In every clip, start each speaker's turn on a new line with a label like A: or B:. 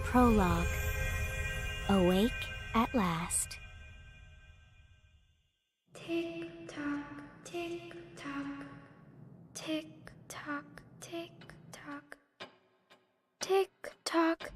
A: Prologue. Awake at last.
B: Tick tock, tick tock, tick tock, tick tock, tick tock.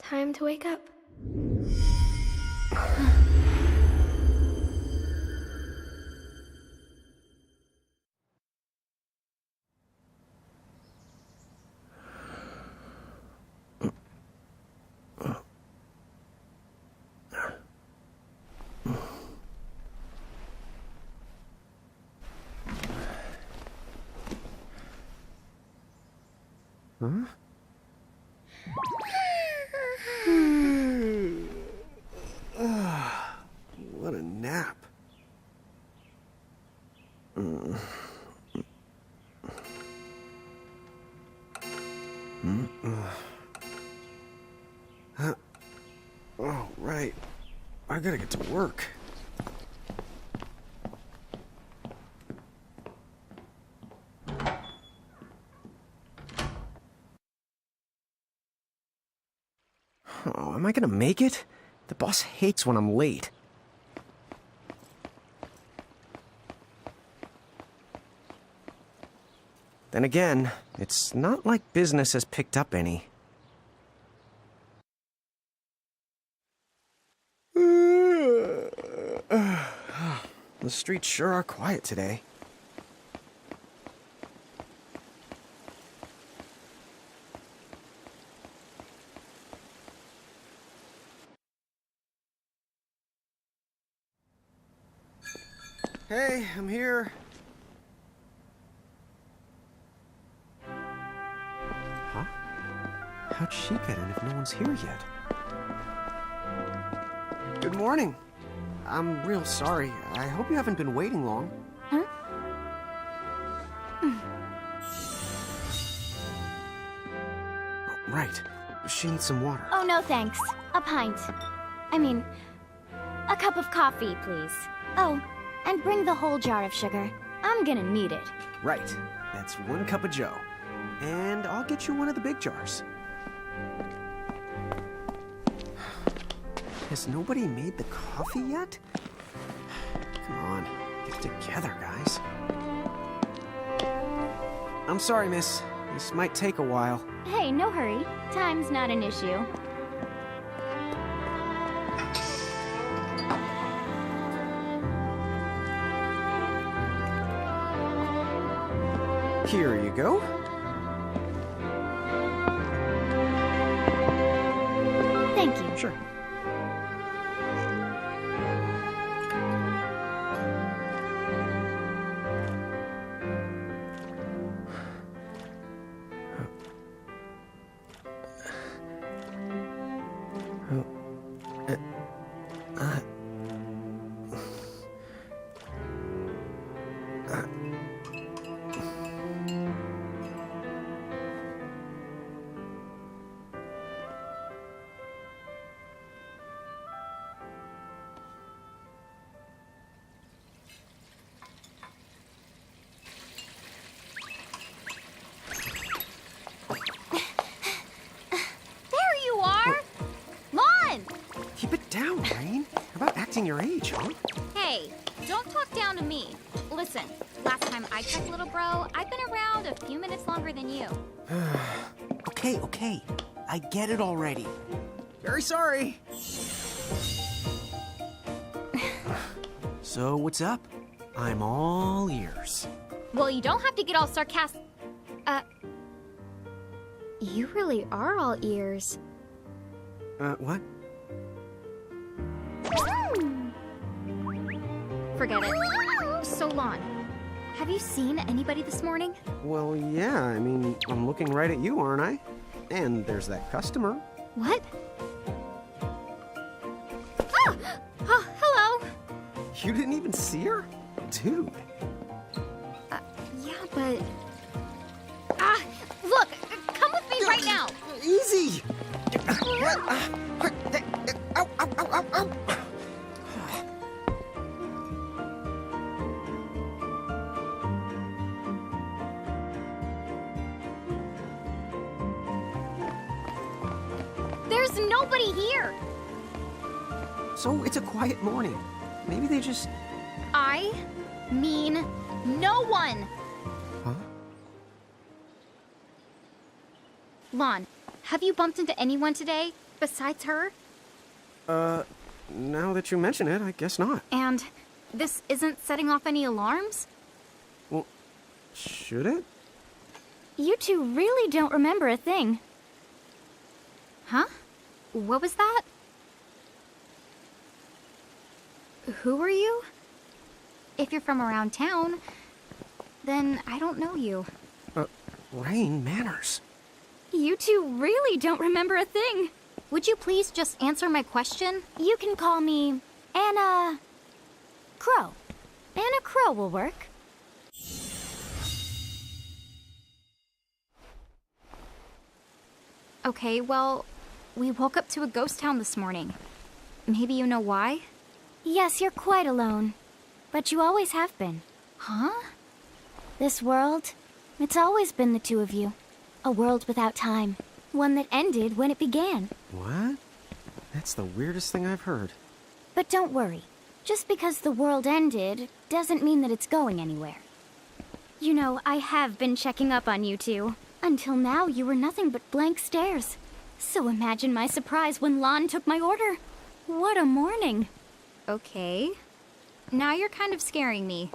B: Time to wake up.
C: Huh? What a nap. Oh, right. I gotta get to work. Oh, am I gonna make it? The boss hates when I'm late. Then again, it's not like business has picked up any. The streets sure are quiet today. Hey, I'm here. Huh? How'd she get in if no one's here yet? Good morning. I'm real sorry. I hope you haven't been waiting long.
A: Huh?
C: Oh, right. She needs some water.
A: Oh, no thanks. A pint. I mean, a cup of coffee, please. Oh, and bring the whole jar of sugar. I'm gonna need it.
C: Right. That's 1 cup of joe. And I'll get you one of the big jars. Has nobody made the coffee yet? Come on, get it together, guys. I'm sorry, miss. This might take a while.
A: Hey, no hurry. Time's not an issue.
C: Here you go.
A: Thank you.
C: Sure. Keep it down, Rain. How about acting your age, huh?
A: Hey, don't talk down to me. Listen, last time I checked, little bro, I've been around a few minutes longer than you.
C: Okay. I get it already. Very sorry. So, what's up? I'm all ears.
A: Well, you don't have to get all sarcastic.
B: You really are all ears.
C: What?
A: Forget it. So, Lon, have you seen anybody this morning?
C: Well, yeah, I mean, I'm looking right at you, aren't I? And there's that customer.
A: What? Oh, hello.
C: You didn't even see her? Dude.
A: Yeah, but... look, come with me right now.
C: Easy! Ow, ow, ow, ow, ow.
A: There's nobody here.
C: So it's a quiet morning. Maybe they just...
A: I mean no one.
C: Huh?
A: Lon, have you bumped into anyone today besides her?
C: Now that you mention it, I guess not.
A: And this isn't setting off any alarms?
C: Well, should it?
A: You two really don't remember a thing. Huh? What was that? Who are you? If you're from around town, then I don't know you.
C: Rain, manners.
A: You two really don't remember a thing. Would you please just answer my question? You can call me Anna Crow. Anna Crow will work. Okay, well, we woke up to a ghost town this morning. Maybe you know why? Yes, you're quite alone. But you always have been. Huh? This world, it's always been the two of you. A world without time. One that ended when it began.
C: What? That's the weirdest thing I've heard.
A: But don't worry. Just because the world ended doesn't mean that it's going anywhere. You know, I have been checking up on you two. Until now, you were nothing but blank stares. So imagine my surprise when Lon took my order. What a morning. Okay. Now you're kind of scaring me.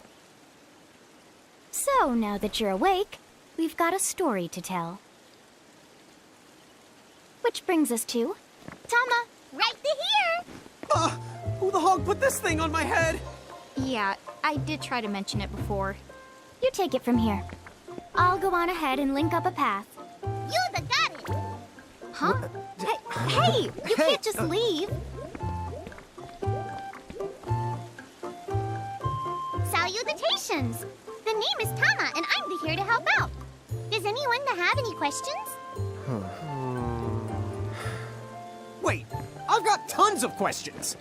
A: So, now that you're awake, we've got a story to tell. Which brings us to... Tama, right here!
C: Who the hog put this thing on my head?
A: Yeah, I did try to mention it before. You take it from here. I'll go on ahead and link up a path. You got it! Huh? Hey, you can't just leave. Salutations! The name is Tama, and I'm here to help out. Does anyone have any questions?
C: Wait, I've got tons of questions.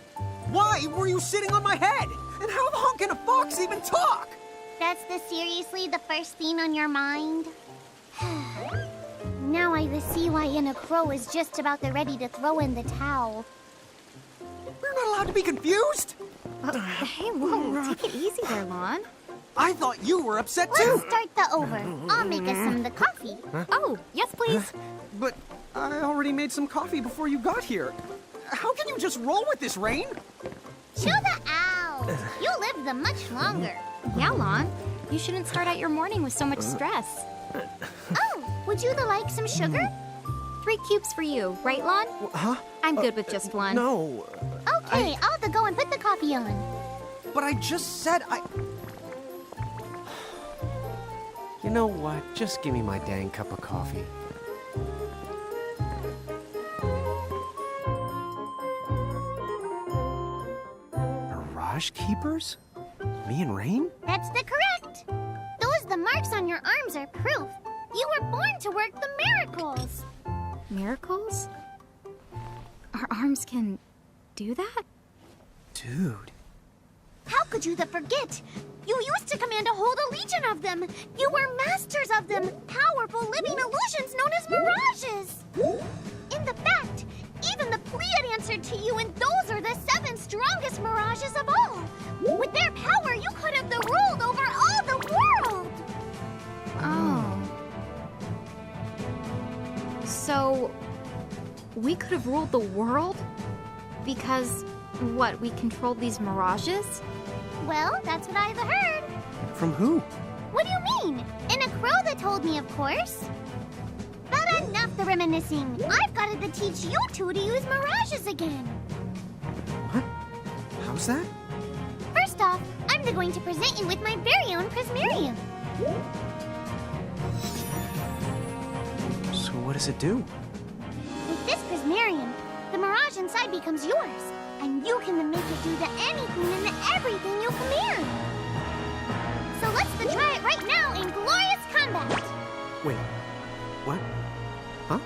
C: Why were you sitting on my head? And how the hell can a fox even talk?
D: That's seriously the first thing on your mind? Now I see why Anna Crow is just about ready to throw in the towel.
C: We're not allowed to be confused.
A: Hey, whoa, take it easy there, Lon.
C: I thought you were upset
D: Let's
C: too.
D: start the over. I'll make us some of the coffee.
A: Oh, yes, please.
C: But I already made some coffee before you got here. How can you just roll with this, Rain?
D: Chill the out. You'll live the much longer.
A: Yeah, Lon. You shouldn't start out your morning with so much stress.
D: Oh, would you like some sugar?
A: 3 cubes for you, right, Lon?
C: Huh?
B: I'm good with just one.
C: No.
D: Okay, I'll have to go and put the coffee on.
C: But I just said I... You know what? Just give me my dang cup of coffee. Mirage Keepers? Me and Rain?
D: That's the correct. The marks on your arms are proof. You were born to work the miracles.
B: Miracles? Our arms can do that?
C: Dude.
D: How could you forget? You used to command a whole legion of them. You were masters of them, powerful living illusions known as mirages. In the fact, even the Pleiad answered to you, and those are the 7 strongest mirages of all. With their power, you could have ruled over all the world.
B: Oh. So, we could have ruled the world? Because, what, we controlled these mirages?
D: Well, that's what I've heard.
C: From who?
D: What do you mean? In a crow that told me, of course. But enough the reminiscing. I've got to teach you two to use mirages again.
C: What? How's that?
D: First off, I'm going to present you with my very own Prismarium.
C: So what does it do?
D: With this Prismarium, the mirage inside becomes yours, and you can make it do the anything and the everything you command. So let's try it right now in glorious combat.
C: Wait, what? Huh?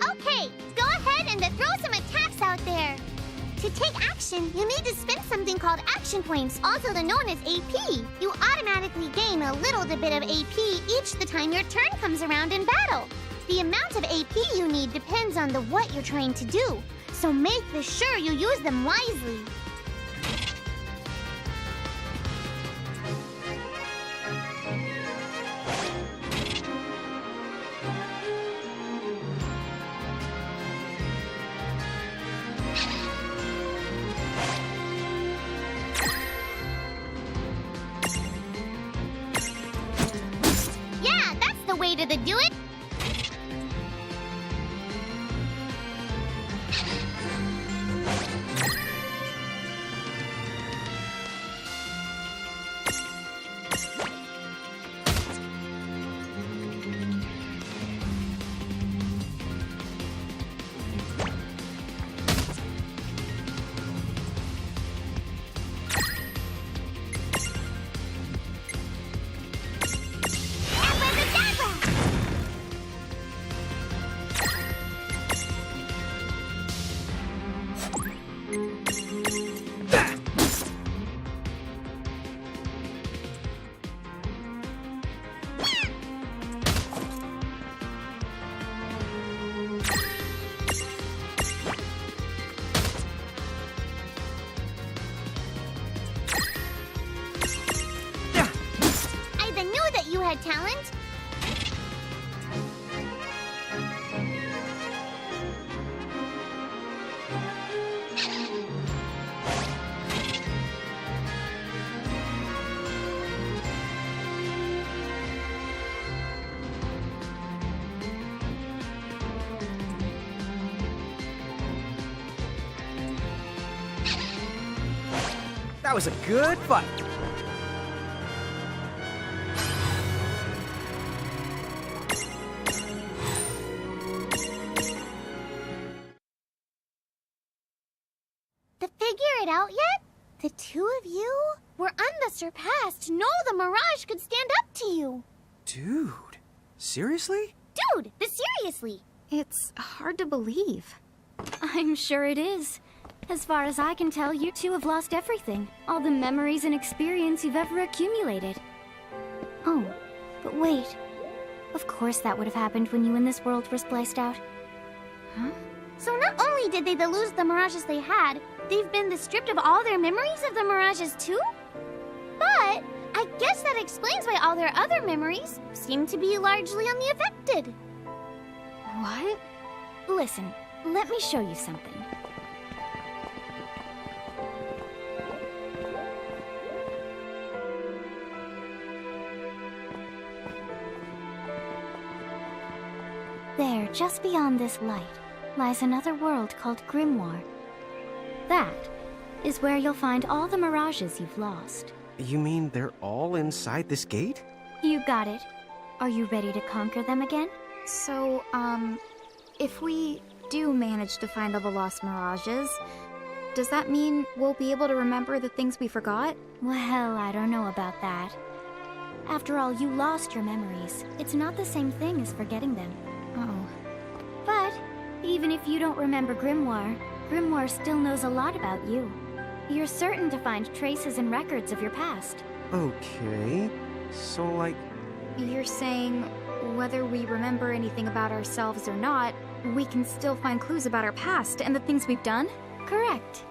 D: Okay, go ahead and throw some attacks out there. To take action, you need to spend something called action points, also known as AP. You automatically gain a little bit of AP each the time your turn comes around in battle. The amount of AP you need depends on what you're trying to do, so make sure you use them wisely. Yeah, that's the way to do it. I knew that you had talent.
C: That was a good fight.
D: To figure it out yet? The two of you were unsurpassed. No, the mirage could stand up to you.
C: Dude, seriously?
D: Dude, seriously.
B: It's hard to believe.
A: I'm sure it is. As far as I can tell, you two have lost everything. All the memories and experience you've ever accumulated. Oh, but wait. Of course that would have happened when you and this world were spliced out.
B: Huh?
D: So not only did they lose the mirages they had, they've been stripped of all their memories of the mirages too? But I guess that explains why all their other memories seem to be largely unaffected.
B: What?
A: Listen, let me show you something. There, just beyond this light, lies another world called Grimoire. That is where you'll find all the mirages you've lost.
C: You mean they're all inside this gate?
A: You got it. Are you ready to conquer them again?
B: So, if we do manage to find all the lost mirages, does that mean we'll be able to remember the things we forgot?
A: Well, I don't know about that. After all, you lost your memories. It's not the same thing as forgetting them.
B: Oh.
A: But even if you don't remember Grimoire, Grimoire still knows a lot about you. You're certain to find traces and records of your past.
C: Okay. So, like...
B: You're saying whether we remember anything about ourselves or not, we can still find clues about our past and the things we've done?
A: Correct.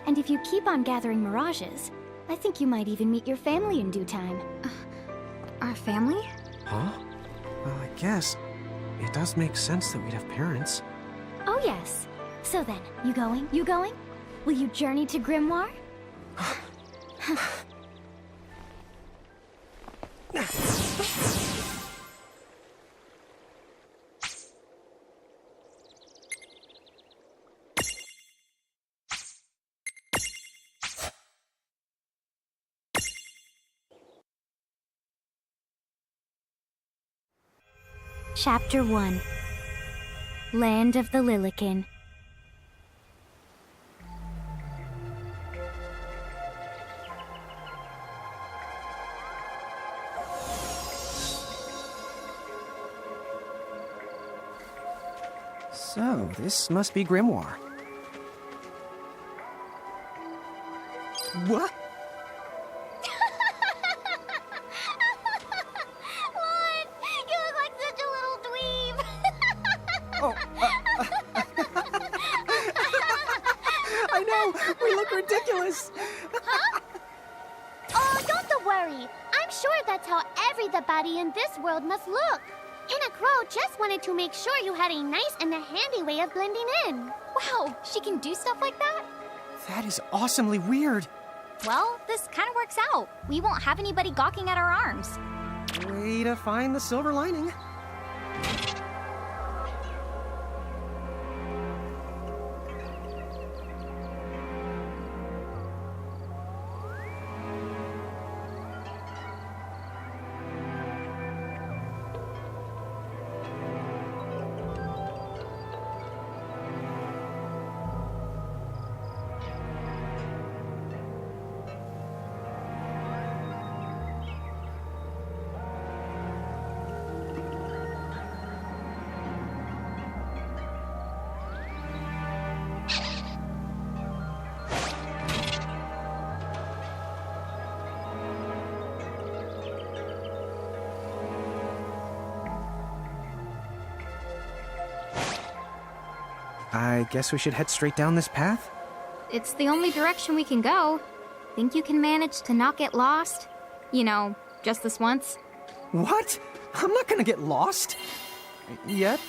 A: And if you keep on gathering mirages, I think you might even meet your family in due time.
B: Our family?
C: Huh? Well, I guess it does make sense that we'd have parents.
A: Oh yes. So then, you going? You going? Will you journey to Grimoire? Chapter 1. Land of the Lilican.
C: So, this must be Grimoire. What?
D: What? You look like such a little dweeb.
C: Oh, I know! We look ridiculous!
D: Oh, don't worry. I'm sure that's how everybody in this world must look. Inna Crow just wanted to make sure you had a nice and a handy way of blending in.
B: Wow, she can do stuff like that?
C: That is awesomely weird.
B: Well, this kind of works out. We won't have anybody gawking at our arms.
C: Way to find the silver lining. I guess we should head straight down this path?
B: It's the only direction we can go. Think you can manage to not get lost? You know, just this once?
C: What? I'm not gonna get lost. Yet?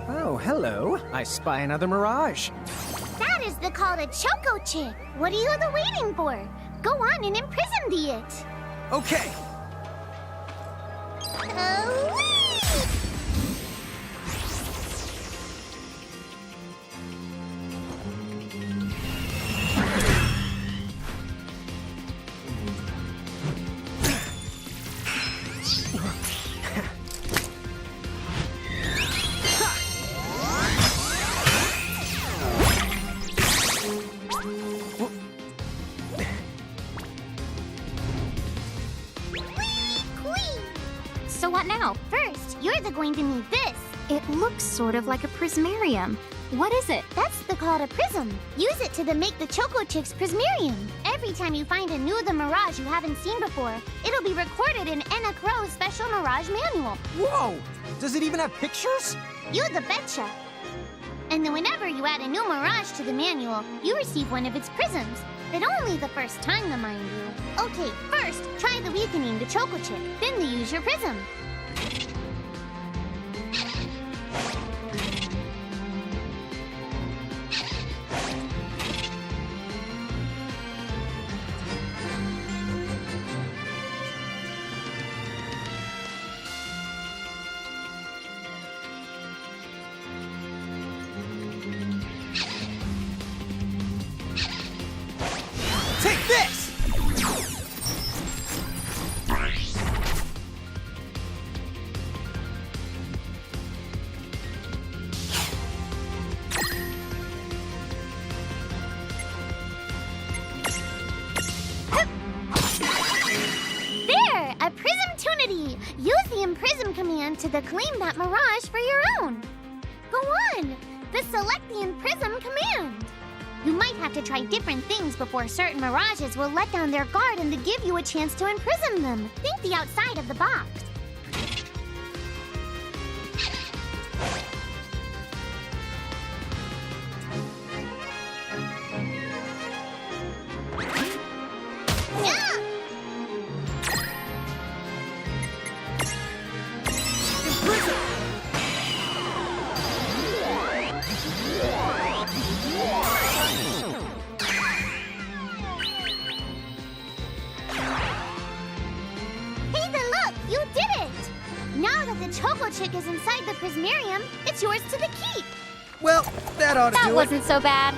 C: Oh, hello. I spy another mirage.
D: That is the call to Choco Chick. What are you waiting for? Go on and imprison the it.
C: Okay.
B: So what now?
D: First, you're going to need this.
B: It looks sort of like a prismarium. What is it?
D: That's the call to Prism. Use it to make the Choco Chick's Prismarium. Every time you find a new The Mirage you haven't seen before, it'll be recorded in Anna Crow's special Mirage manual.
C: Whoa! Does it even have pictures?
D: You the betcha. And then whenever you add a new Mirage to the manual, you receive one of its prisms. But only the first time, mind you. Okay, first, try the weakening the Choco Chick, then the use your prism.
C: Take this!
D: There! A Prism-tunity! Use the Imprism command to claim that Mirage for your own. Go on! The Select the Imprism command. You might have to try different things before certain Mirages will let down their guard and to give you a chance to imprison them. Think the outside of the box. Yeah! Hey, then look! You did it! Now that the Choco Chick is inside the Prismarium, it's yours to the keep.
C: Well, that ought to
B: That
C: do
B: wasn't so bad.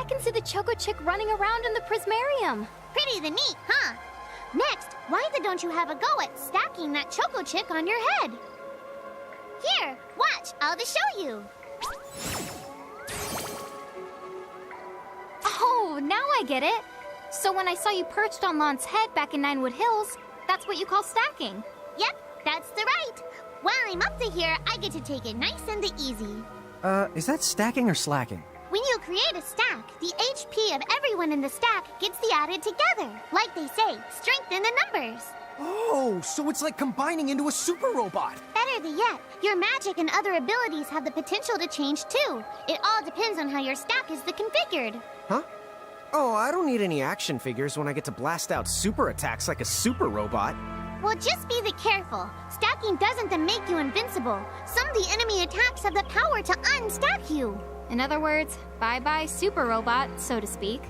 B: can see the Choco Chick running around in the Prismarium.
D: Pretty the neat, huh? Next, why don't you have a go at stacking that Choco Chick on your head? Here, watch, I'll just show you.
B: Oh, now I get it. So when I saw you perched on Lon's head back in Ninewood Hills, that's what you call stacking.
D: Yep, that's the right. While I'm up to here, I get to take it nice and easy.
C: Is that stacking or slacking?
D: When you create a stack, the HP of everyone in the stack gets the added together. Like they say, strength in the numbers.
C: Oh, so it's like combining into a super robot.
D: Better yet, your magic and other abilities have the potential to change too. It all depends on how your stack is configured.
C: Huh? Oh, I don't need any action figures when I get to blast out super attacks like a super robot.
D: Well, just be careful. Stacking doesn't make you invincible. Some of the enemy attacks have the power to unstack you.
B: In other words, bye-bye super robot, so to speak.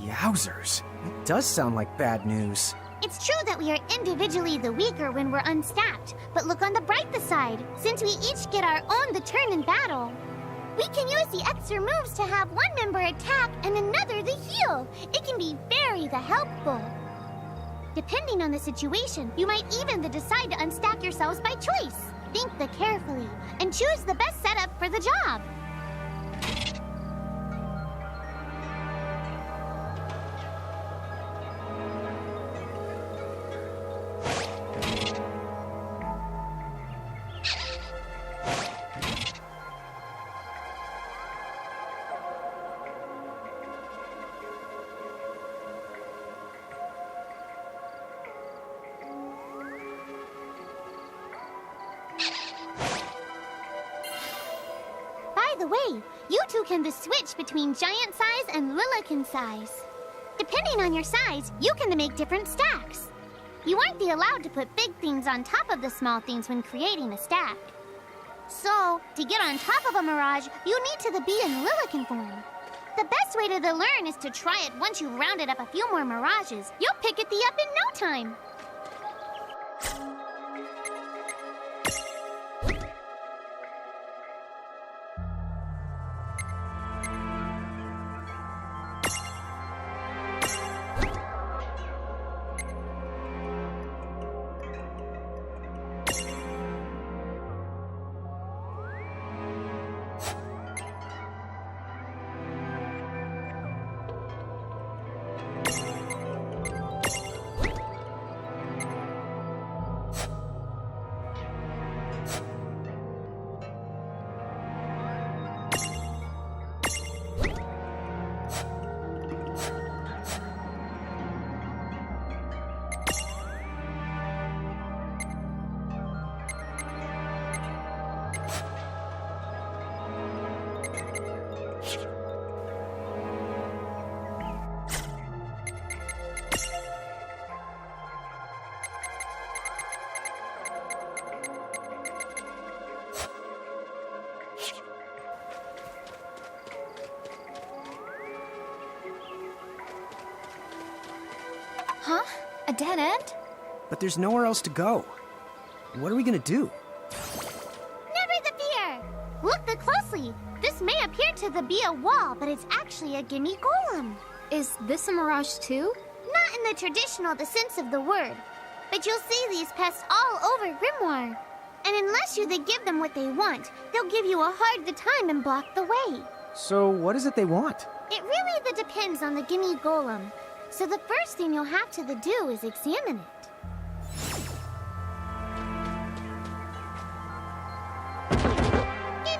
C: Yowzers. That does sound like bad news.
D: It's true that we are individually the weaker when we're unstacked, but look on the brighter side. Since we each get our own turn in battle, we can use the extra moves to have one member attack and another to heal. It can be very helpful. Depending on the situation, you might even decide to unstack yourselves by choice. Think carefully and choose the best setup for the job. By the way, you two can switch between giant size and Lilican size. Depending on your size, you can make different stacks. You aren't allowed to put big things on top of the small things when creating a stack. So, to get on top of a mirage, you need to be in Lilican form. The best way to learn is to try it once you've rounded up a few more mirages. You'll pick it up in no time.
B: Huh? A dead end?
C: But there's nowhere else to go. What are we gonna do?
D: Never fear! Look closely. This may appear to be a wall, but it's actually a gimme golem.
B: Is this a mirage too?
D: Not in the traditional sense of the word, but you'll see these pests all over Grimoire. And unless you give them what they want, they'll give you a hard time and block the way.
C: So what is it they want?
D: It really depends on the gimme golem. So the first thing you'll have to do is examine it.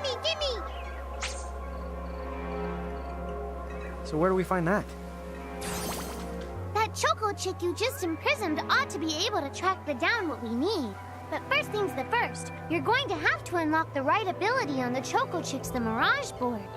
D: Gimme!
C: So where do we find that?
D: That Choco Chick you just imprisoned ought to be able to track down what we need. But first things first, you're going to have to unlock the right ability on the Choco Chick's Mirage board.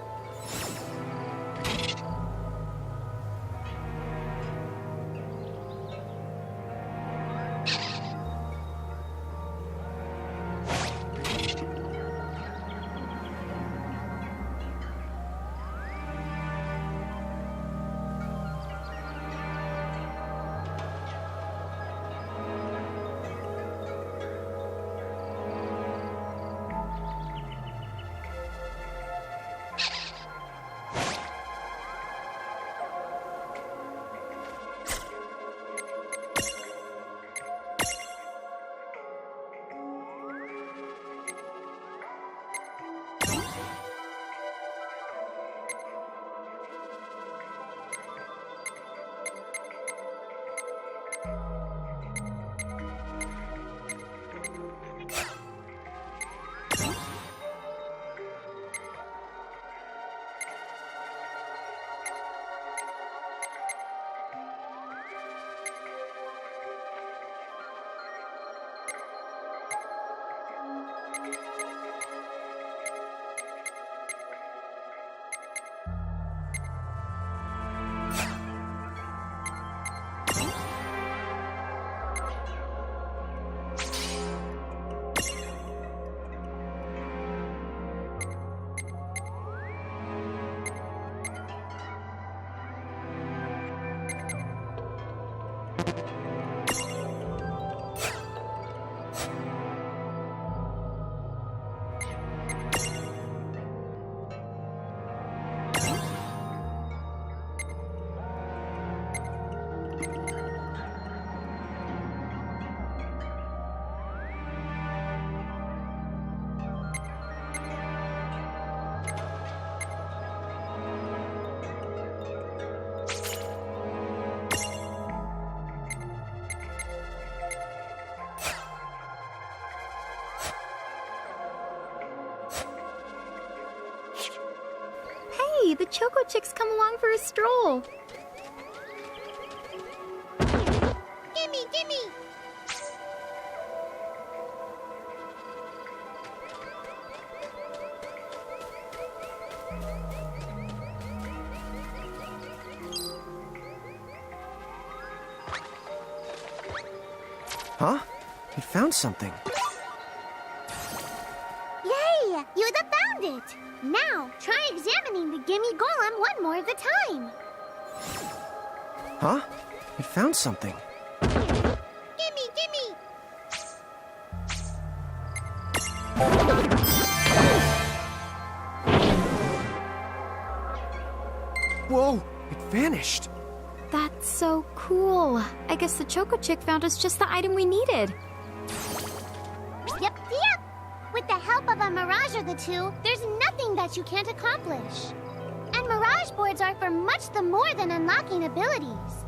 B: Hey, the Choco Chicks come along for a stroll.
D: Gimme, gimme!
C: Huh? We found something.
D: Yay! You found it! Now, try examining the Gimme Golem one more at a time.
C: Huh? We found something.
D: Gimme, gimme!
C: Whoa! It vanished.
B: That's so cool. I guess the Choco Chick found us just the item we needed.
D: Yep, yep! With the help of a Mirage or the two, there's nothing that you can't accomplish. And Mirage boards are for much the more than unlocking abilities.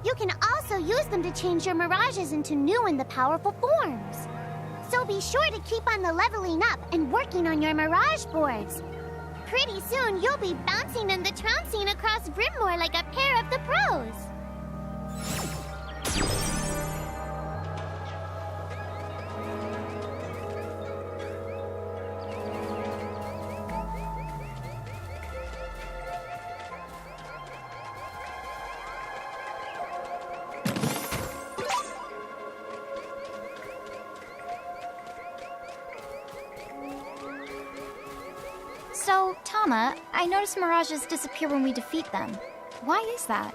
D: You can also use them to change your Mirages into new and the powerful forms. So be sure to keep on the leveling up and working on your Mirage boards. Pretty soon, you'll be bouncing and the trouncing across Brimmore like a pair of the pros.
B: So, Tama, I noticed Mirages disappear when we defeat them. Why is that?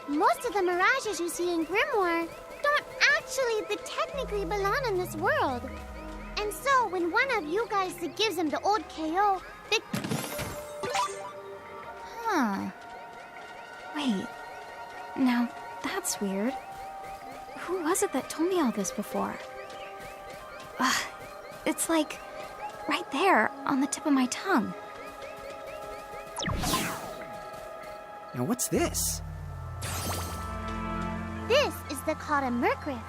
D: Most of the Mirages you see in Grimoire don't actually technically belong in this world. And so, when one of you guys gives them the old KO, they...
B: Huh. Wait. Now, that's weird. Who was it that told me all this before? It's like right there on the tip of my tongue.
C: Now what's this?
D: This is called a Mercrift.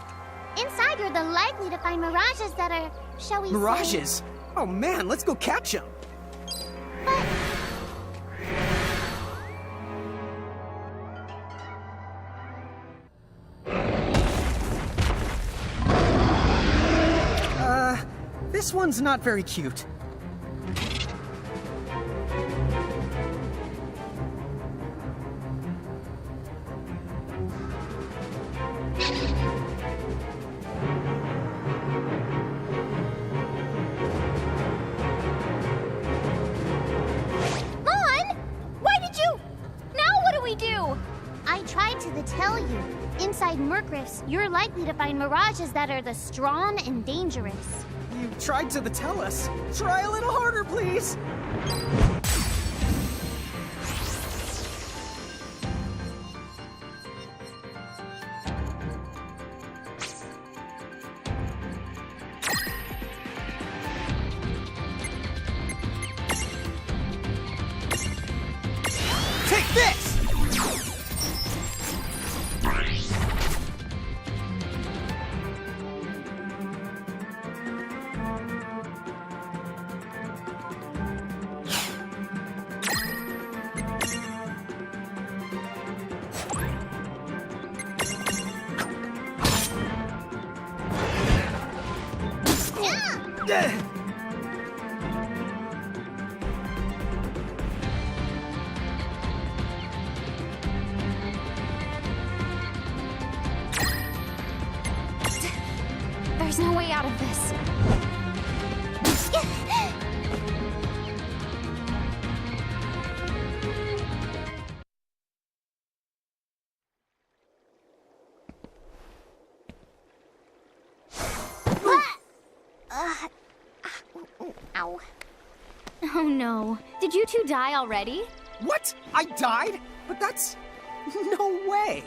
D: Inside, you're the likely to find Mirages that are, shall we say...
C: Mirages? Oh man, let's go catch them!
D: But...
C: This one's not very cute.
D: I tried to tell you. Inside Mercrifts, you're likely to find Mirages that are the strong and dangerous.
C: You tried to tell us. Try a little harder, please! Take this!
B: There's no way out of this.
D: Ow.
A: Oh no. Did you two die already?
C: What? I died? But that's... no way!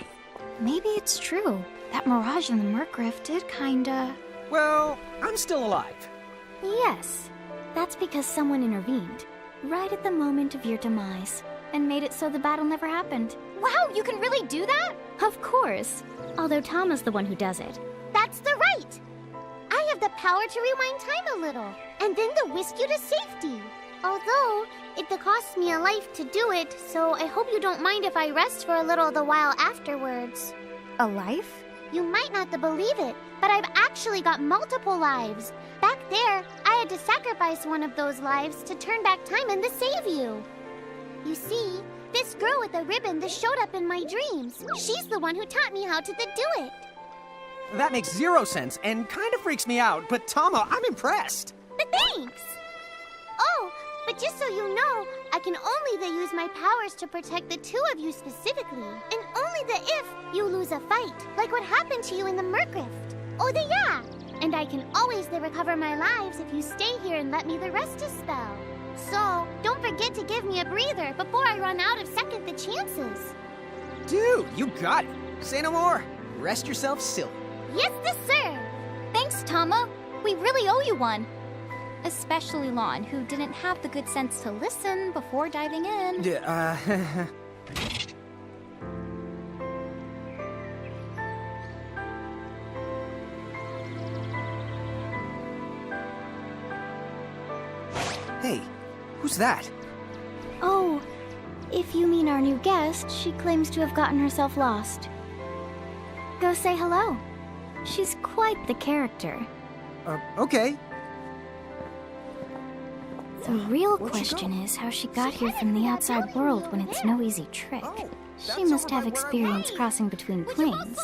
B: Maybe it's true. That Mirage in the Mercrift did kinda...
C: Well, I'm still alive.
A: Yes. That's because someone intervened, right at the moment of your demise, and made it so the battle never happened.
B: Wow, you can really do that?
A: Of course. Although Tama's the one who does it.
D: That's the right! I have the power to rewind time a little, and then to whisk you to safety. Although, It costs me a life to do it, so I hope you don't mind if I rest for a little the while afterwards.
B: A life?
D: You might not believe it, but I've actually got multiple lives. Back there, I had to sacrifice one of those lives to turn back time and to save you. You see, this girl with the ribbon that showed up in my dreams, she's the one who taught me how to do it.
C: That makes zero sense and kind of freaks me out, but Tama, I'm impressed.
D: Thanks! Oh, but just so you know, I can only use my powers to protect the two of you specifically, and only if you lose a fight, like what happened to you in the Mercrift. Oh, yeah! And I can always recover my lives if you stay here and let me rest a spell. So, don't forget to give me a breather before I run out of second the chances.
C: Dude, you got it. Say no more. Rest yourself silly.
D: Yes, sir!
B: Thanks, Tama. We really owe you one. Especially Lon, who didn't have the good sense to listen before diving in.
C: Hey, who's that?
A: Oh, if you mean our new guest, she claims to have gotten herself lost. Go say hello. She's quite the character.
C: Okay.
A: The real
C: Where'd she
A: question
C: go?
A: is how she got here from the outside world when it's no easy trick.
C: Oh,
A: She must have experience crossing between planes.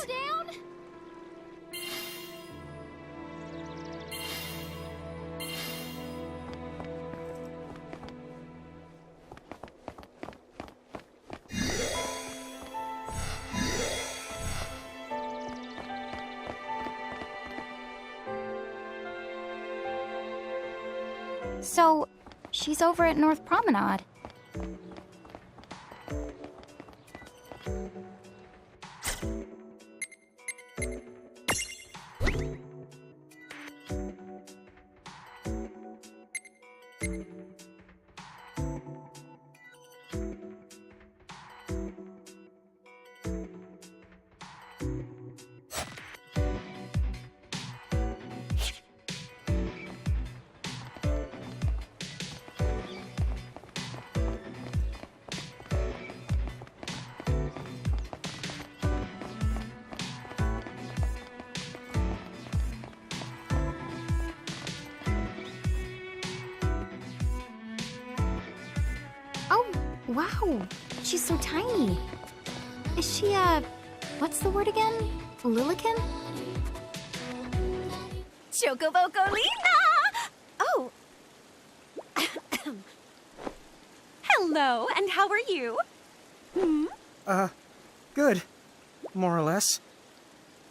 B: So, she's over at North Promenade. Wow, she's so tiny. Is she, what's the word again? Lilican?
E: Chocobocolina! Oh. Hello, and how are you?
C: Good. More or less.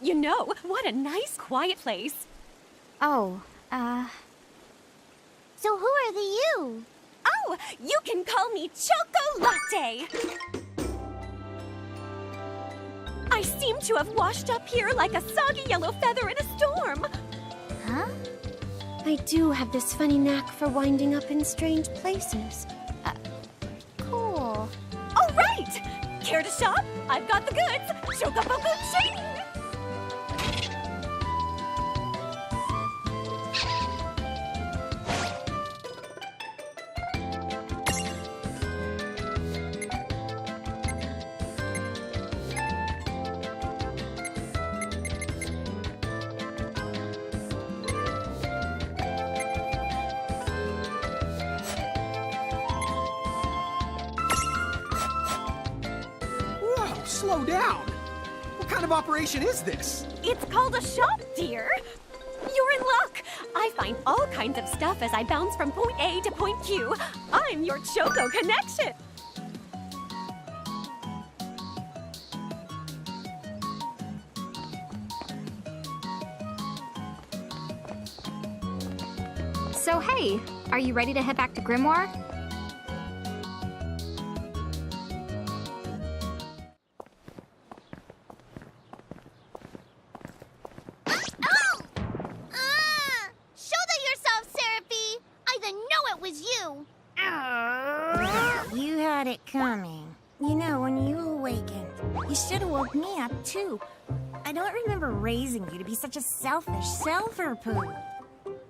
E: You know, what a nice, quiet place.
B: Oh,
D: So who are the you?
E: Oh, you can call me Choco-Latte. I seem to have washed up here like a soggy yellow feather in a storm.
B: huh?
F: I do have this funny knack for winding up in strange places.
B: Cool.
E: All right! Care to shop? I've got the goods. Chocoboco-ching!
C: Whoa, slow down. What kind of operation is this?
E: It's called a shop, dear. You're in luck. I find all kinds of stuff as I bounce from point A to point Q. I'm your Choco connection.
B: So hey, are you ready to head back to Grimoire?
D: Oh! Shoulder yourself, Seraphie! I didn't know it was you!
G: You had it coming. You know, when you awakened, you should have woke me up, too. I don't remember raising you to be such a selfish self-poo.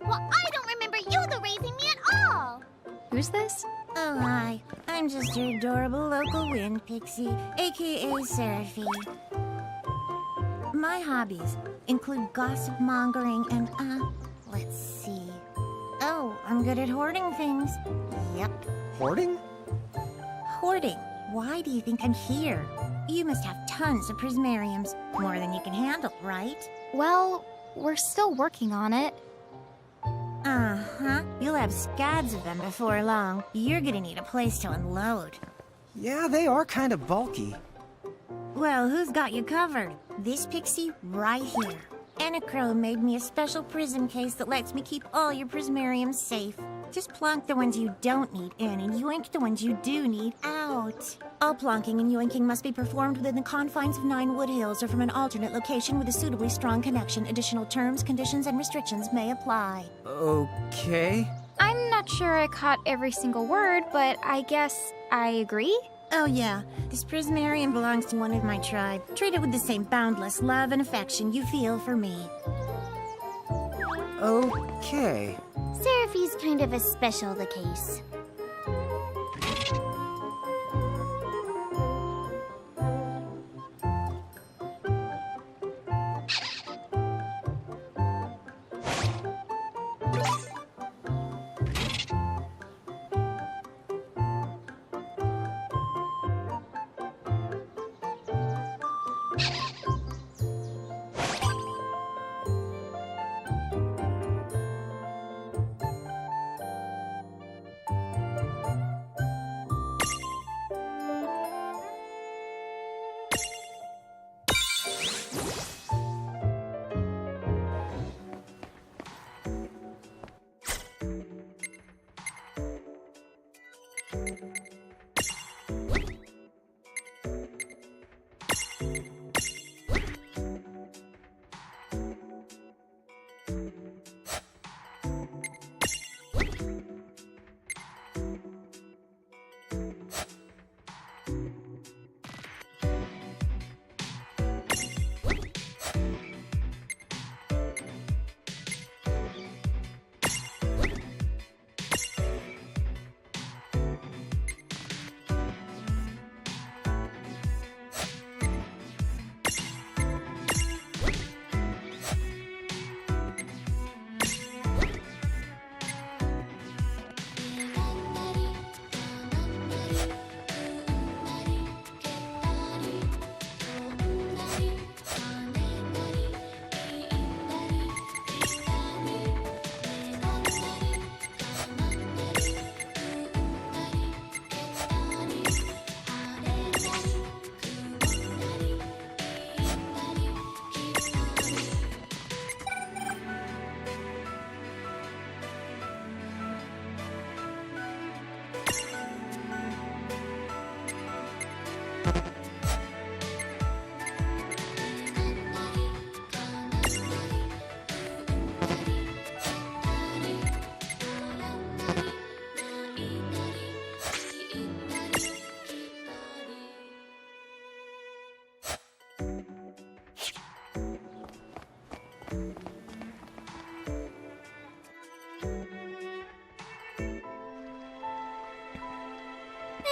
D: Well, I don't remember you raising me at all!
B: Who's this?
G: Oh, hi. I'm just your adorable local wind pixie, aka Seraphie. My hobbies include gossip mongering and, let's see. Oh, I'm good at hoarding things. Yep.
C: Hoarding?
G: Hoarding. Why do you think I'm here? You must have tons of prismariums. More than you can handle, right?
B: Well, we're still working on it.
G: Uh-huh. You'll have scads of them before long. You're gonna need a place to unload.
C: Yeah, they are kind of bulky.
G: Well, who's got you covered? This pixie right here. Anacro made me a special prism case that lets me keep all your prismariums safe. Just plonk the ones you don't need in and yoink the ones you do need out. All plonking and yoinking must be performed within the confines of 9 Wood Hills or from an alternate location with a suitably strong connection. Additional terms, conditions, and restrictions may apply.
C: Okay.
B: I'm not sure I caught every single word, but I guess I agree.
G: Oh yeah, this prismarium belongs to one of my tribe. Treat it with the same boundless love and affection you feel for me.
C: Okay.
D: Seraphie's kind of a special the case.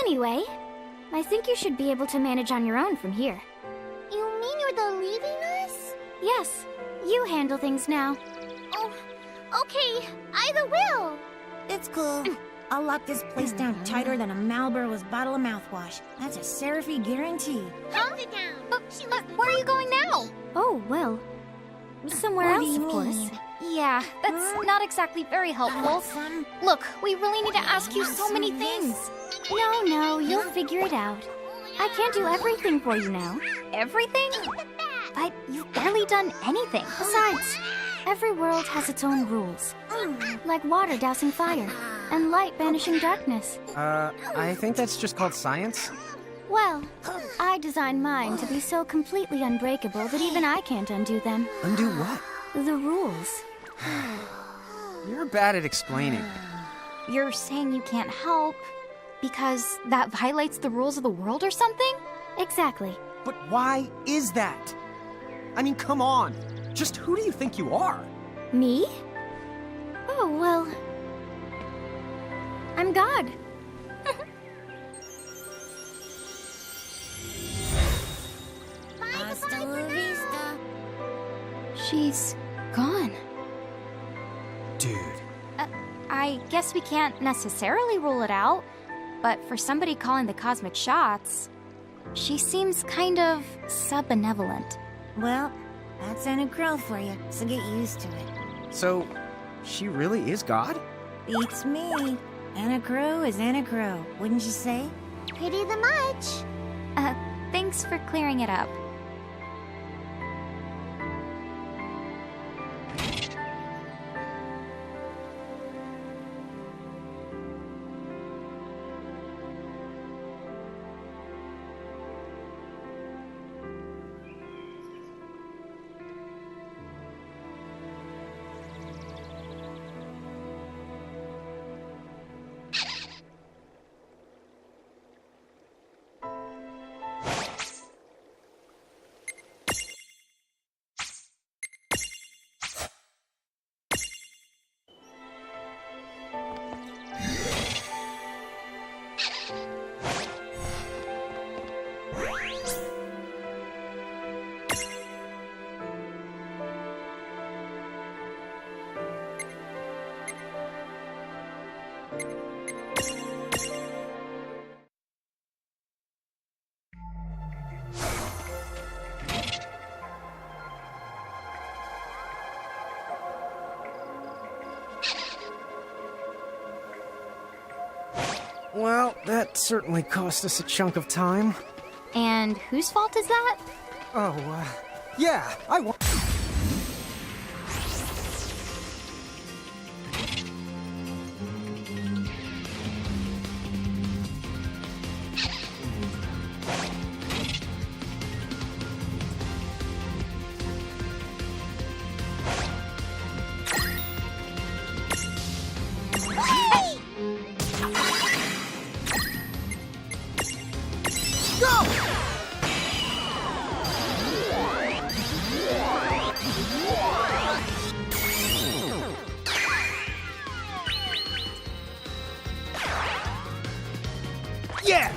A: Anyway, I think you should be able to manage on your own from here.
D: You mean you're the leaving us?
A: Yes, you handle things now.
D: Oh, okay. Either will.
G: It's cool. I'll lock this place down tighter than a Marlboro's bottle of mouthwash. That's a Seraphie guarantee.
D: Hold it down.
B: Where are you going now?
A: Oh, well, somewhere
G: What do
A: else,
G: you
A: of course.
G: mean?
B: Yeah, that's not exactly very helpful.
G: Some...
B: Look, we really need to ask you so many things.
A: No, you'll figure it out. I can't do everything for you now.
B: Everything? But you've barely done anything.
A: Besides, every world has its own rules. Like water dousing fire, and light banishing darkness.
C: I think that's just called science.
A: Well, I designed mine to be so completely unbreakable that even I can't undo them.
C: Undo what?
A: The rules.
C: You're bad at explaining.
B: You're saying you can't help because that violates the rules of the world or something?
A: Exactly.
C: But why is that? I mean, come on. Just who do you think you are?
A: Me? Oh, well... I'm God.
B: She's gone.
C: Dude.
B: I guess we can't necessarily rule it out, but for somebody calling the cosmic shots, she seems kind of sub-benevolent.
G: Well, that's Anna Crow for you, so get used to it.
C: So, she really is God?
G: Beats me. Anna Crow is Anna Crow, wouldn't you say?
D: Pretty the much.
B: Thanks for clearing it up.
C: Well, that certainly cost us a chunk of time.
B: And whose fault is that?
C: Oh, yeah, I want... Yeah!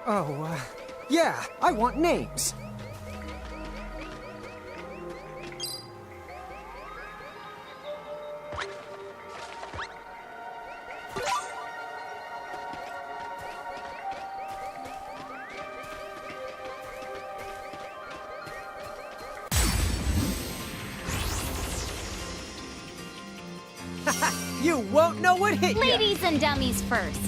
C: Oh, yeah, I want names. You won't know what hit ya!
B: Ladies and dummies first.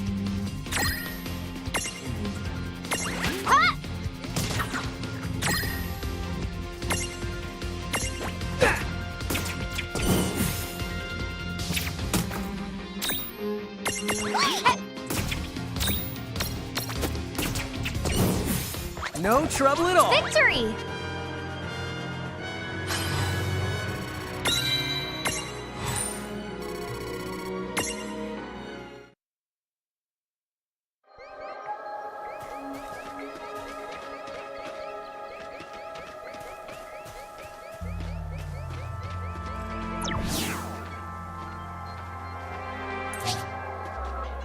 C: No trouble at all!
B: Victory!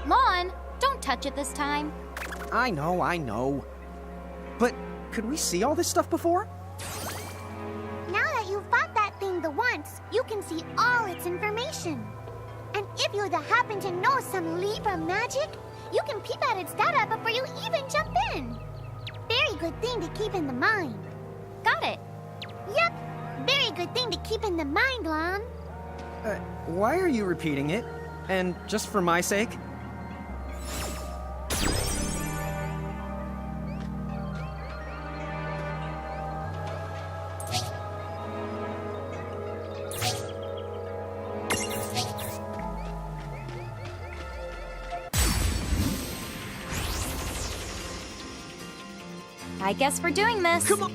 B: Lon, don't touch it this time.
C: I know. But could we see all this stuff before?
D: Now that you've fought that thing the once, you can see all its information. And if you happen to know some Libra magic, you can peep at its data before you even jump in. Very good thing to keep in the mind.
B: Got it.
D: Yep, very good thing to keep in the mind, Lon.
C: Why are you repeating it? And just for my sake?
B: I guess we're doing this.
C: Come on!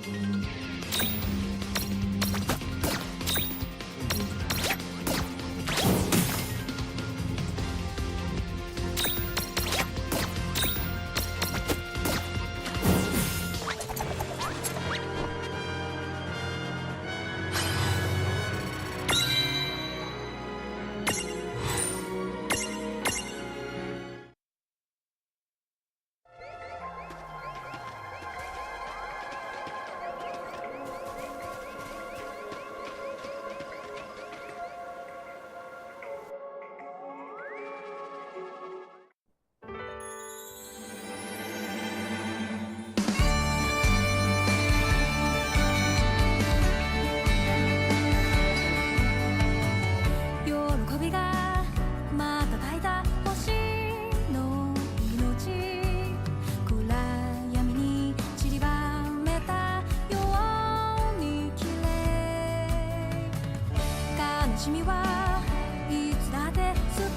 H: しみはいつだってすぐ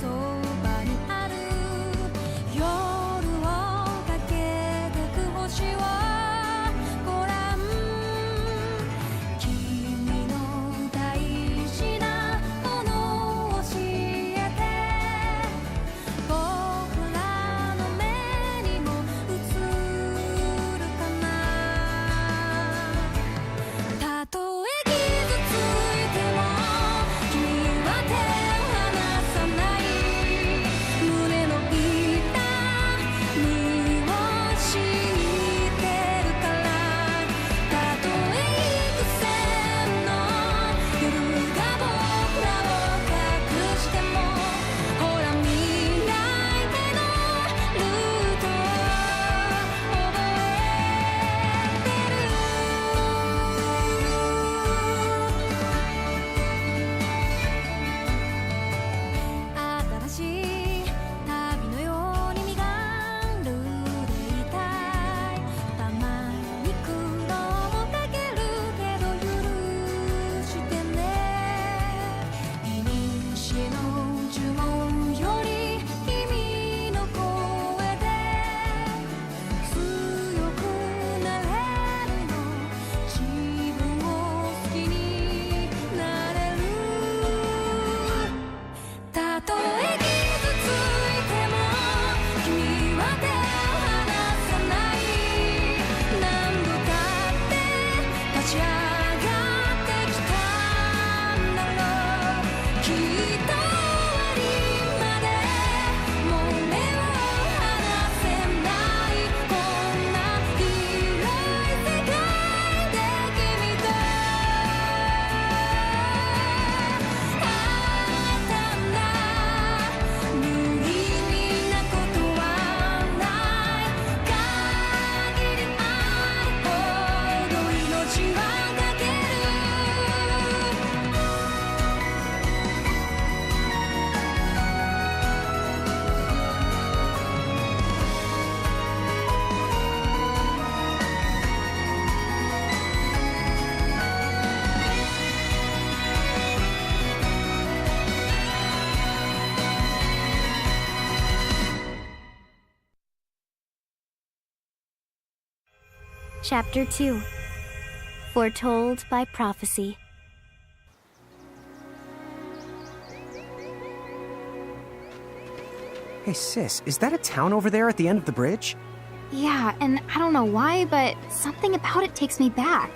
H: そばにある夜をかけてく星をご覧君の大事なものを教えて僕らの目にも映るかなたとえ傷ついても君は手を離さない胸の痛みを知ってるからたとえ幾千の夜が僕らを隠してもほら未来へのルートを覚えてる新しい旅のように身軽でいたいたまに苦労もかけるけど許してねいにしえの呪文より君の声で強くなれるの自分を好きになれるたとえ傷ついても君は手を離さない何度だって立ち上がってきたんだろうきっと終わりまでもう目を離せないこんな広い世界で君と会えたんだ無意味なことはない限りあるほど命はかける
A: Chapter 2 Foretold by Prophecy.
C: Hey, sis, is that a town over there at the end of the bridge?
B: Yeah, and I don't know why, but something about it takes me back.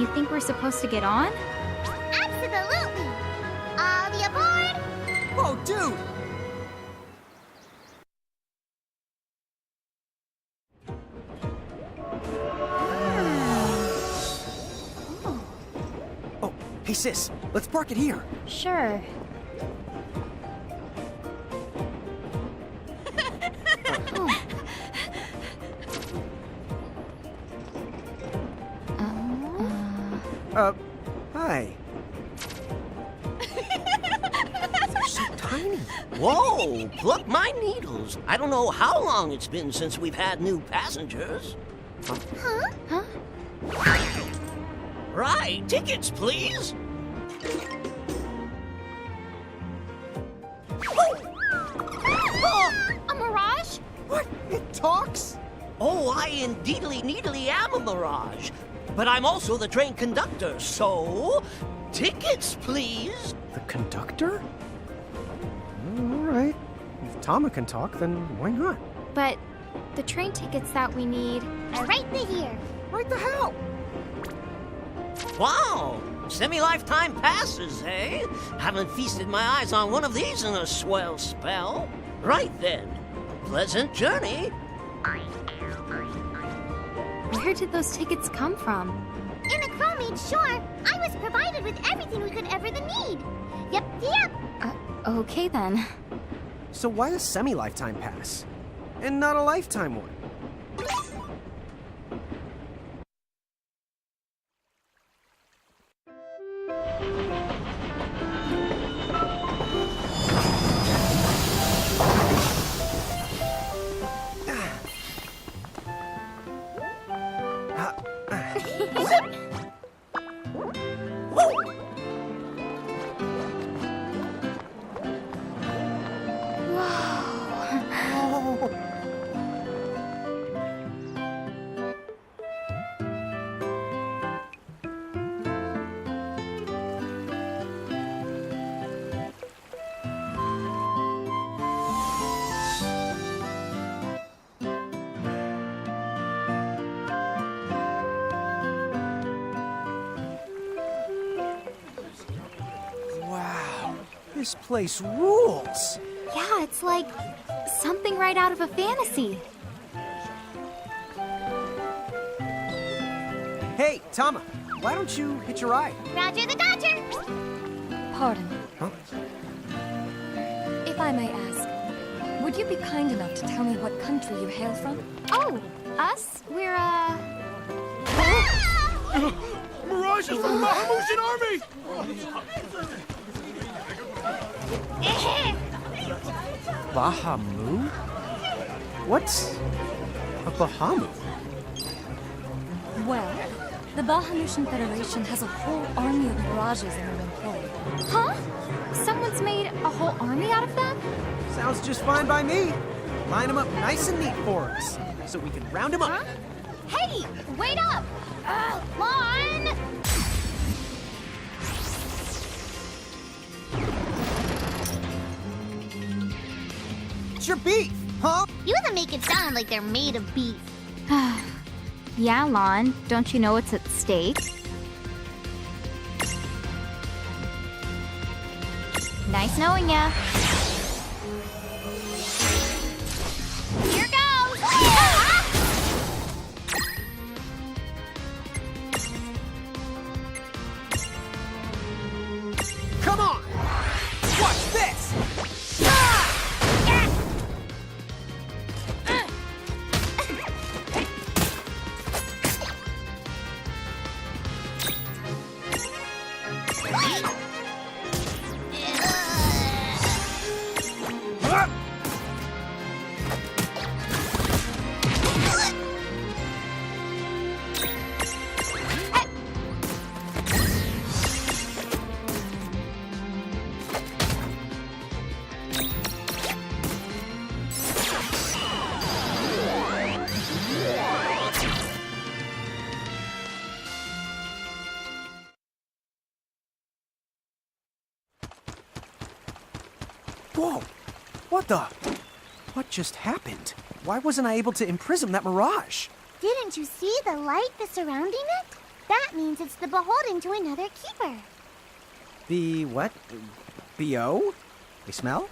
B: You think we're supposed to get on?
D: Absolutely! All the aboard!
C: Oh, dude! Oh, hey sis, let's park it here.
B: Sure.
C: Hi. They're so tiny.
I: Whoa, pluck my needles. I don't know how long it's been since we've had new passengers.
D: Huh?
I: Right, tickets, please.
B: A mirage?
C: What? It talks?
I: Oh, I indeedly needily am a mirage. But I'm also the train conductor, so... tickets, please.
C: The conductor? All right. If Tama can talk, then why not?
B: But the train tickets that we need...
D: Right here.
C: Right the hell?
I: Wow, semi-lifetime passes, eh? Haven't feasted my eyes on one of these in a swell spell. Right then, pleasant journey.
B: Where did those tickets come from?
D: In a crow made sure I was provided with everything we could ever need. Yep.
B: Okay then.
C: So why a semi-lifetime pass? And not a lifetime one? Wow, this place rules.
B: Yeah, it's like something right out of a fantasy.
C: Hey, Tama, why don't you hitch a ride?
D: Roger the Dodger.
H: Pardon.
C: Huh?
H: If I may ask, would you be kind enough to tell me what country you hail from?
B: Oh, us? We're,
C: Mirage is from the Mahamutian army! Bahamu? What's a Bahamu?
H: Well, the Bahamutian Federation has a whole army of mirages in their employ.
B: huh? Someone's made a whole army out of them?
C: Sounds just fine by me. Line them up nice and neat for us, so we can round them up.
B: Hey, wait up! Lon!
C: It's your beef, huh?
D: You want to make it sound like they're made of beef.
B: Yeah, Lon. Don't you know what's at stake? Nice knowing ya. Here goes!
C: Come on! Watch this! Whoa! What the? What just happened? Why wasn't I able to imprison that mirage?
D: Didn't you see the light that's surrounding it? That means it's the beholden to another keeper.
C: The what? B.O.? They smell?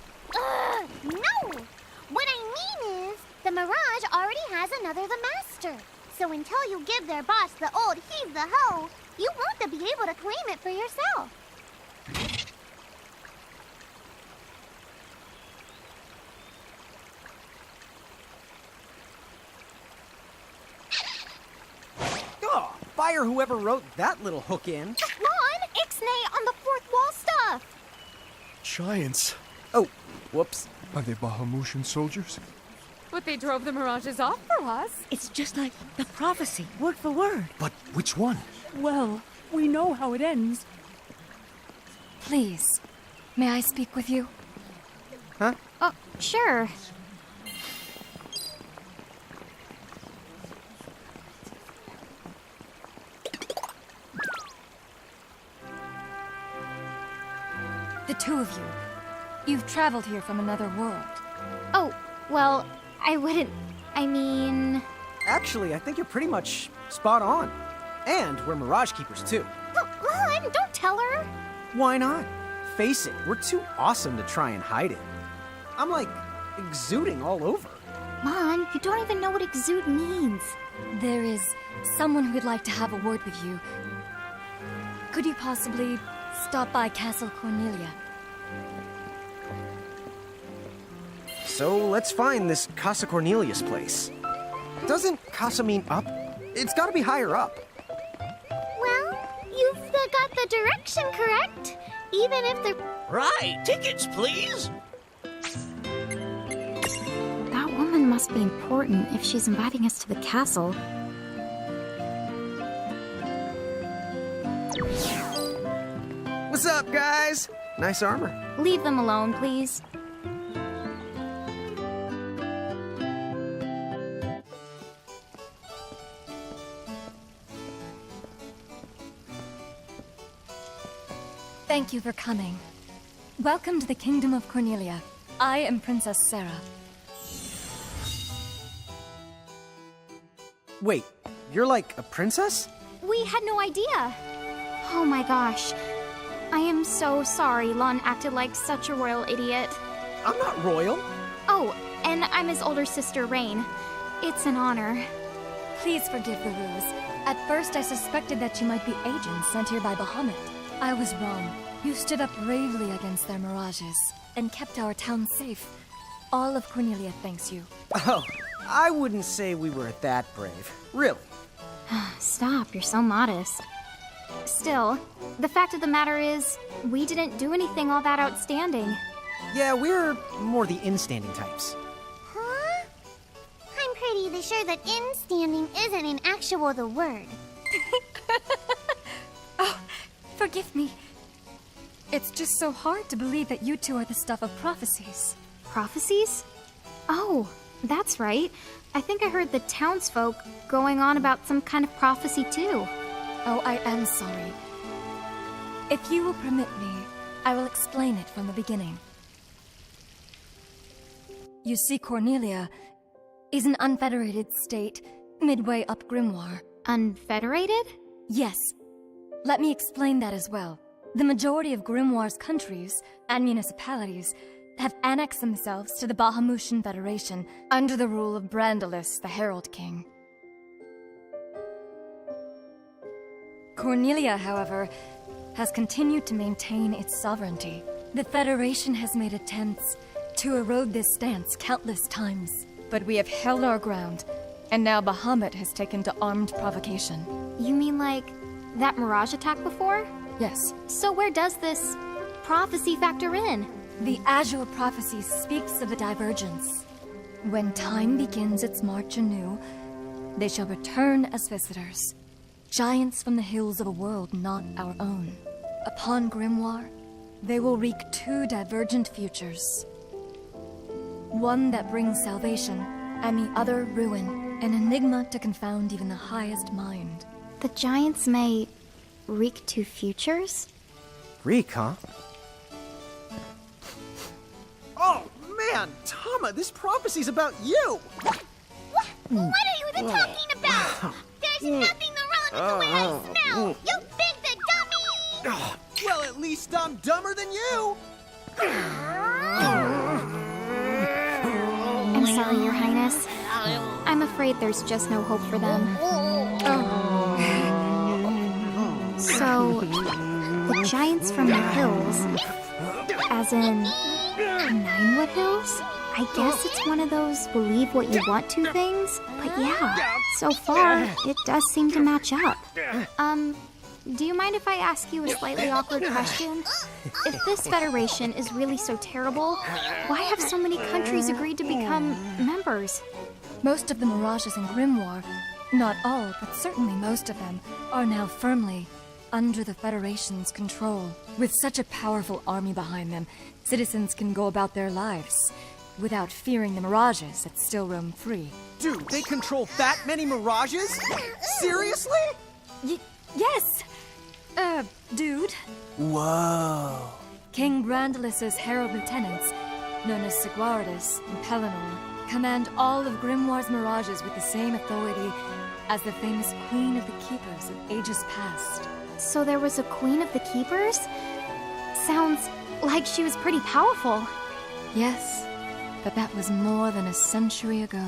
D: No! What I mean is, the Mirage already has another the master. So until you give their boss the old heave the hoe, you won't be able to claim it for yourself.
C: Oh, fire whoever wrote that little hook in.
B: Lon, Ixnay on the fourth wall stuff.
J: Giants.
C: Oh, whoops.
J: Are they Bahamutian soldiers?
E: But they drove the Mirages off for us.
K: It's just like the prophecy, word for word.
J: But which one?
K: Well, we know how it ends.
B: Please, may I speak with you?
C: Huh?
B: Oh, sure. The two of you. You've traveled here from another world.
A: Oh, well, I wouldn't. I mean.
C: Actually, I think you're pretty much spot on. And we're Mirage Keepers, too.
A: Lon, don't tell her.
C: Why not? Face it, we're too awesome to try and hide it. I'm like exuding all over.
A: Lon, you don't even know what exude means.
B: There is someone who'd like to have a word with you. Could you possibly stop by Castle Cornelia?
C: So let's find this Casa Cornelius place. Doesn't Casa mean up? It's gotta be higher up.
D: Well, you've got the direction correct. Even if they're...
I: Right, tickets, please.
A: That woman must be important if she's inviting us to the castle.
C: What's up, guys? Nice armor.
A: Leave them alone, please.
B: Thank you for coming. Welcome to the Kingdom of Cornelia. I am Princess Sarah.
C: Wait, you're like a princess?
A: We had no idea. Oh my gosh. I am so sorry Lon acted like such a royal idiot.
C: I'm not royal.
A: Oh, and I'm his older sister, Rain. It's an honor.
B: Please forgive the ruse. At first I suspected that you might be agents sent here by Bahamut. I was wrong. You stood up bravely against their mirages and kept our town safe. All of Cornelia thanks you.
C: Oh, I wouldn't say we were that brave. Really.
A: Stop, you're so modest. Still, the fact of the matter is, we didn't do anything all that outstanding.
C: Yeah, we're more the in-standing types.
D: Huh? I'm pretty sure that in-standing isn't an actual the word.
B: Oh, forgive me. It's just so hard to believe that you two are the stuff of prophecies.
A: Prophecies? Oh, that's right. I think I heard the townsfolk going on about some kind of prophecy too.
B: Oh, I am sorry. If you will permit me, I will explain it from the beginning. You see, Cornelia is an unfederated state midway up Grimoire.
A: Unfederated?
B: Yes. Let me explain that as well. The majority of Grimoire's countries and municipalities have annexed themselves to the Bahamutian Federation under the rule of Brandalis, the Herald King. Cornelia, however, has continued to maintain its sovereignty. The Federation has made attempts to erode this stance countless times, but we have held our ground, and now Bahamut has taken to armed provocation.
A: You mean like that Mirage attack before?
B: Yes.
A: So where does this prophecy factor in?
B: The Azure Prophecy speaks of a divergence. When time begins its march anew, they shall return as visitors, giants from the hills of a world not our own. Upon Grimoire, they will wreak two divergent futures. One that brings salvation, and the other ruin, an enigma to confound even the highest mind.
A: The giants may wreak two futures?
C: Reek, huh? Oh, man! Tama, this prophecy's about you!
D: What are you talking about? There's nothing the Look at the way I smell! You big the dummy!
C: Well, at least I'm dumber than you!
A: I'm sorry, Your Highness. I'm afraid there's just no hope for them. So, the giants from the hills, as in Ninewood Hills? I guess it's one of those believe what you want to things, but yeah, so far, it does seem to match up. Do you mind if I ask you a slightly awkward question? If this federation is really so terrible, why have so many countries agreed to become members?
B: Most of the mirages in Grimoire, not all, but certainly most of them, are now firmly under the Federation's control. With such a powerful army behind them, citizens can go about their lives without fearing the mirages that still roam free.
C: Dude, they control that many mirages? Seriously?
B: Yes! Dude.
C: Whoa.
B: King Brandelis's herald lieutenants, known as Sigwardus and Pelennor, command all of Grimoire's mirages with the same authority as the famous Queen of the Keepers of ages past.
A: So there was a Queen of the Keepers? Sounds like she was pretty powerful.
B: Yes, but that was more than a century ago.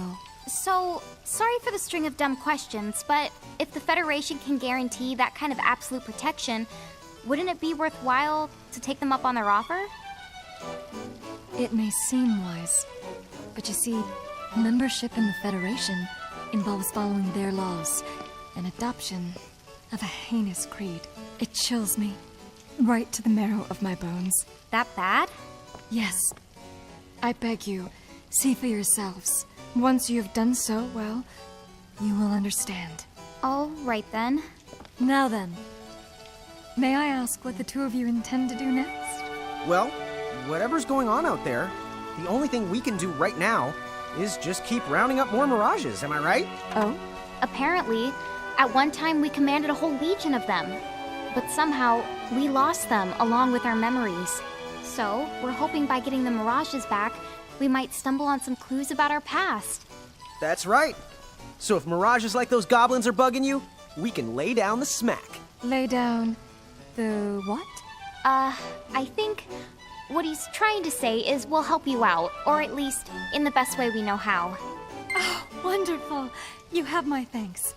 A: So, sorry for the string of dumb questions, but if the Federation can guarantee that kind of absolute protection, wouldn't it be worthwhile to take them up on their offer?
B: It may seem wise, but you see, membership in the Federation involves following their laws, and adoption of a heinous creed. It chills me right to the marrow of my bones.
A: That bad?
B: Yes. I beg you, see for yourselves. Once you have done so, well, you will understand.
A: All right then.
B: Now then, may I ask what the two of you intend to do next?
C: Well, whatever's going on out there, the only thing we can do right now is just keep rounding up more mirages, am I right?
A: Oh? Apparently, at one time we commanded a whole legion of them. But somehow, we lost them along with our memories. So, we're hoping by getting the mirages back, we might stumble on some clues about our past.
C: That's right. So if mirages like those goblins are bugging you, we can lay down the smack.
B: Lay down the what?
A: I think what he's trying to say is we'll help you out, or at least in the best way we know how.
B: Oh, wonderful. You have my thanks.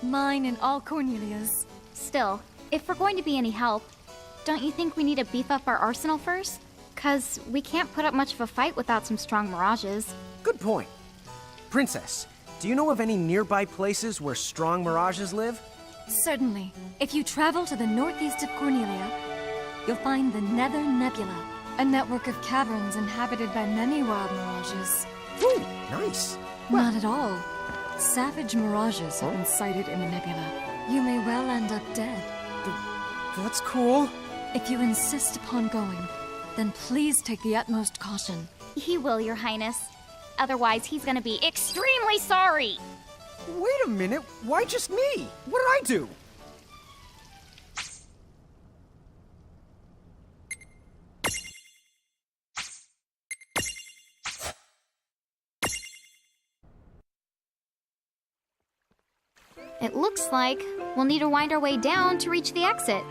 B: Mine and all Cornelia's.
A: Still, if we're going to be any help, don't you think we need to beef up our arsenal first? 'Cause we can't put up much of a fight without some strong mirages.
C: Good point. Princess, do you know of any nearby places where strong mirages live?
B: Certainly. If you travel to the northeast of Cornelia, you'll find the Nether Nebula, a network of caverns inhabited by many wild mirages.
C: Ooh, nice.
B: Not at all. Savage mirages have been sighted in the nebula. You may well end up dead.
C: That's cool.
B: If you insist upon going, then please take the utmost caution.
A: He will, Your Highness. Otherwise, he's gonna be extremely sorry!
C: Wait a minute, why just me? What did I do?
A: It looks like we'll need to wind our way down to reach the exit.